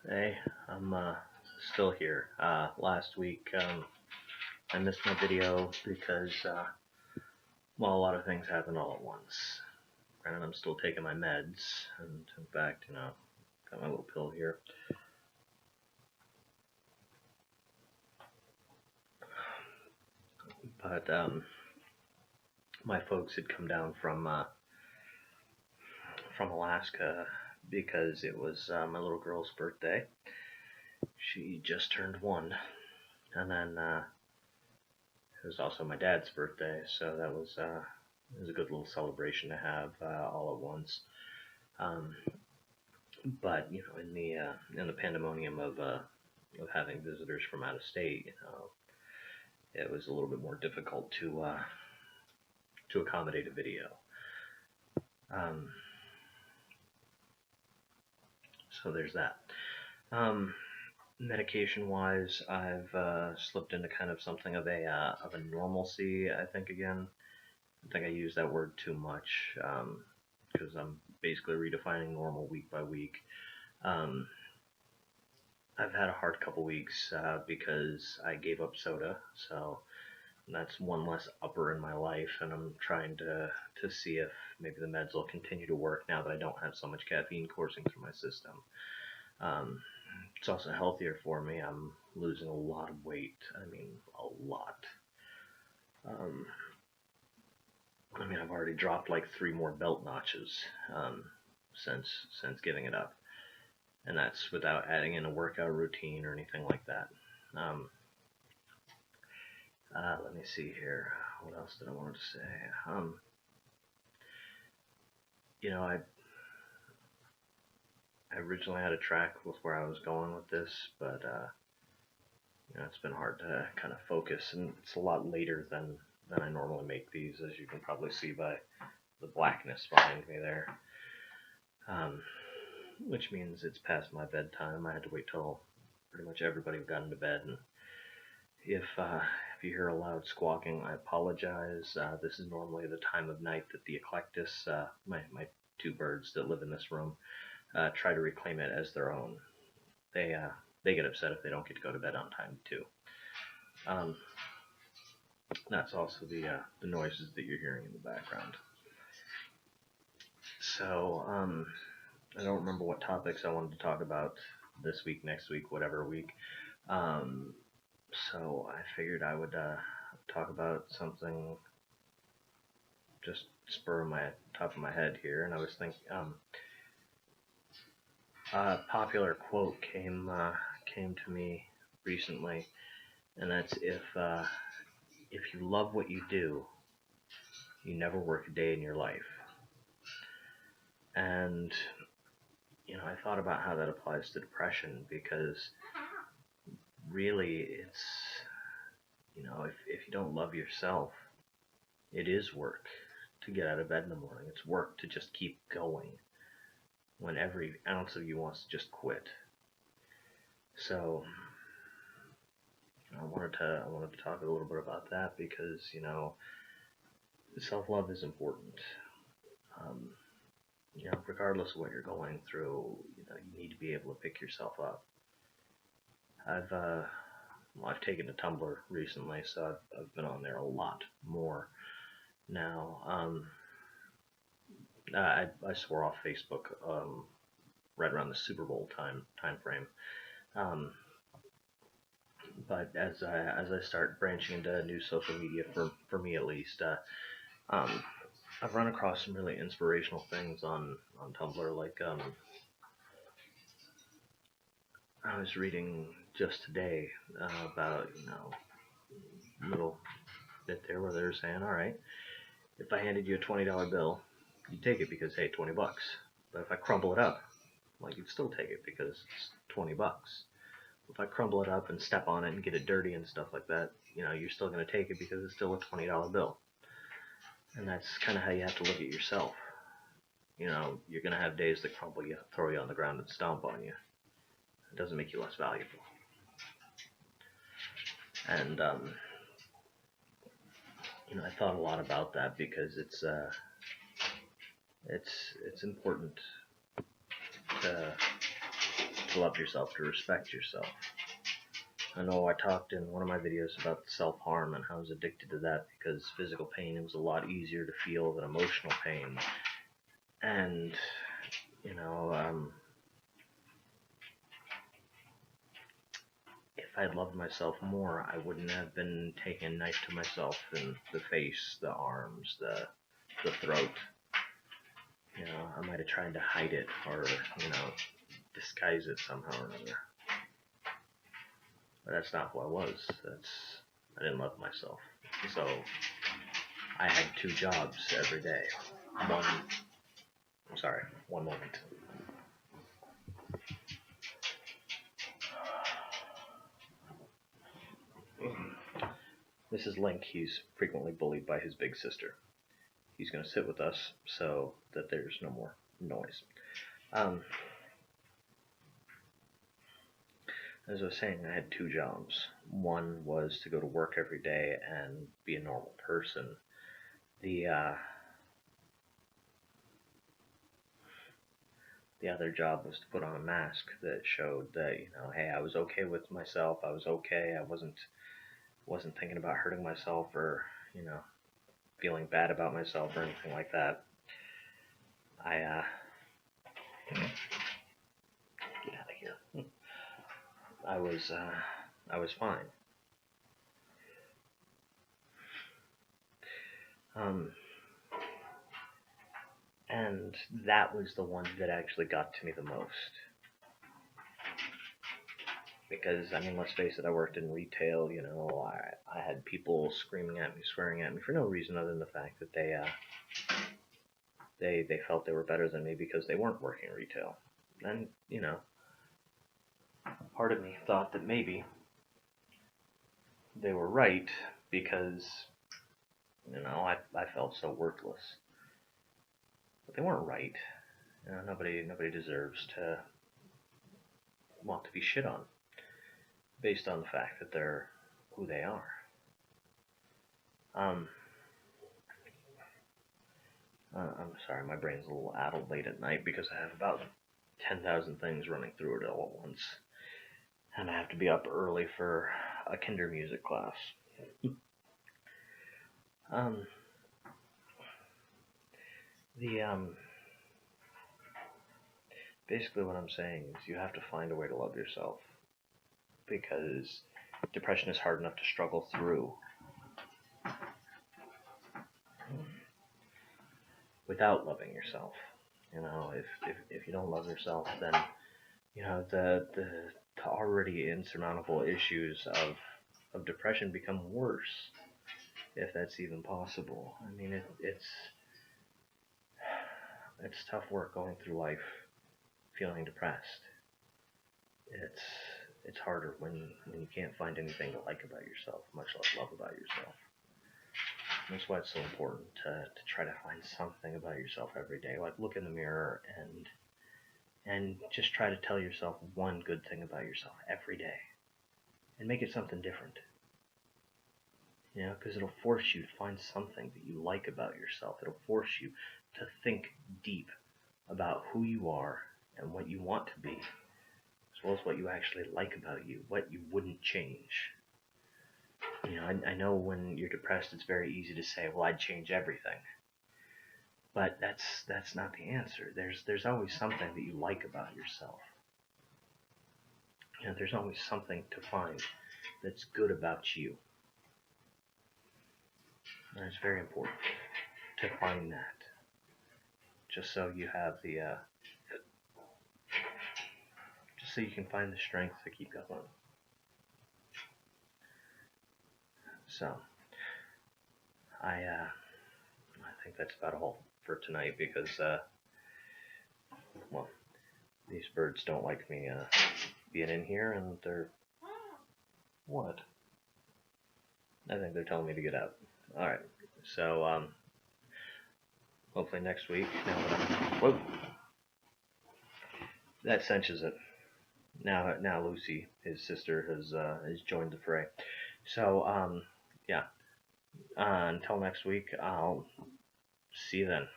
Hey, I'm still here. Last week I missed my video because well, a lot of things happened all at once. Granted, I'm still taking my meds, and in fact, got my little pill here. But my folks had come down from Alaska because it was my little girl's birthday. She just turned 1, and then it was also my dad's birthday, so that was it was a good little celebration to have all at once. Um, but in the pandemonium of having visitors from out of state, it was a little bit more difficult to accommodate a video. Um, so there's that. Medication-wise, I've slipped into kind of something of a normalcy. I think again. I think I use that word too much because I'm basically redefining normal week by week. Um, I've had a hard couple weeks because I gave up soda, so that's one less upper in my life, and I'm trying to see if maybe the meds will continue to work now that I don't have so much caffeine coursing through my system. It's also healthier for me. I'm losing a lot of weight. I mean, a lot. I've already dropped like 3 more belt notches since giving it up, and that's without adding in a workout routine or anything like that. Let me see here. What else did I want to say? I originally had a track with where I was going with this, but it's been hard to kind of focus, and it's a lot later than I normally make these, as you can probably see by the blackness behind me there. Which means it's past my bedtime. I had to wait till pretty much everybody got into bed, and if you hear a loud squawking, I apologize. This is normally the time of night that the eclectus, my 2 birds that live in this room, try to reclaim it as their own. They get upset if they don't get to go to bed on time too. That's also the noises that you're hearing in the background. So I don't remember what topics I wanted to talk about this week, next week, whatever week. So I figured I would talk about something just spur of my top of my head here, and I was thinking a popular quote came to me recently, and that's if you love what you do, you never work a day in your life. And I thought about how that applies to depression, because really it's if you don't love yourself, it is work to get out of bed in the morning. It's work to just keep going when every ounce of you wants to just quit. So I wanted to talk a little bit about that, because self-love is important. Regardless of what you're going through, you need to be able to pick yourself up. I've taken to Tumblr recently, so I've been on there a lot more now. I swore off Facebook right around the Super Bowl time frame. But as I start branching into new social media, for me at least, I've run across some really inspirational things on Tumblr. Like I was reading just today about a little bit there where they're saying, all right, if I handed you a $20 bill, you'd take it because, hey, $20. But if I crumble it up, you'd still take it because it's $20. If I crumble it up and step on it and get it dirty and stuff like that, you're still going to take it because it's still a $20 bill. And that's kind of how you have to look at yourself. You're going to have days that crumble you, throw you on the ground and stomp on you. It doesn't make you less valuable. And I thought a lot about that, because it's important to to love yourself, to respect yourself. I know I talked in one of my videos about self-harm and how I was addicted to that because physical pain was a lot easier to feel than emotional pain. And, you know, if I loved myself more, I wouldn't have been taking a knife to myself in the face, the arms, the throat. You know, I might have tried to hide it or, you know, disguise it somehow or another. But that's not who I was. I didn't love myself. So I had 2 jobs every day. One moment. This is Link. He's frequently bullied by his big sister. He's going to sit with us so that there's no more noise. As I was saying, I had 2 jobs. One was to go to work every day and be a normal person. The other job was to put on a mask that showed that, you know, hey, I was okay with myself. I was okay. I wasn't thinking about hurting myself or, you know, feeling bad about myself or anything like that. Get out of here. I was fine. And that was the one that actually got to me the most. Because, I mean, let's face it, I worked in retail, you know, I had people screaming at me, swearing at me for no reason other than the fact that they felt they were better than me because they weren't working retail. And, you know, part of me thought that maybe they were right because, you know, I felt so worthless. But they weren't right. You know, nobody deserves to want to be shit on based on the fact that they're who they are. I'm sorry, my brain's a little addled late at night because I have about 10,000 things running through it all at once. And I have to be up early for a kinder music class. Basically what I'm saying is you have to find a way to love yourself because depression is hard enough to struggle through without loving yourself. You know, if you don't love yourself, then, you know, the already insurmountable issues of depression become worse, if that's even possible. I mean, it's tough work going through life feeling depressed. It's harder when you can't find anything to like about yourself, much less love about yourself. And that's why it's so important to try to find something about yourself every day. Like, look in the mirror and just try to tell yourself one good thing about yourself every day. And make it something different. You know, because it'll force you to find something that you like about yourself. It'll force you to think deep about who you are and what you want to be, as well as what you actually like about you, what you wouldn't change. You know, I know when you're depressed, it's very easy to say, well, I'd change everything. But that's not the answer. There's always something that you like about yourself. You know, there's always something to find that's good about you. And it's very important to find that, just so you have just so you can find the strength to keep going. So, I think that's about all for tonight because, well, these birds don't like me being in here, and they're, what? I think they're telling me to get out. Alright, so, hopefully next week, whoa, that cinches it. Now Lucy, his sister, has joined the fray. So, yeah, until next week, I'll see you then.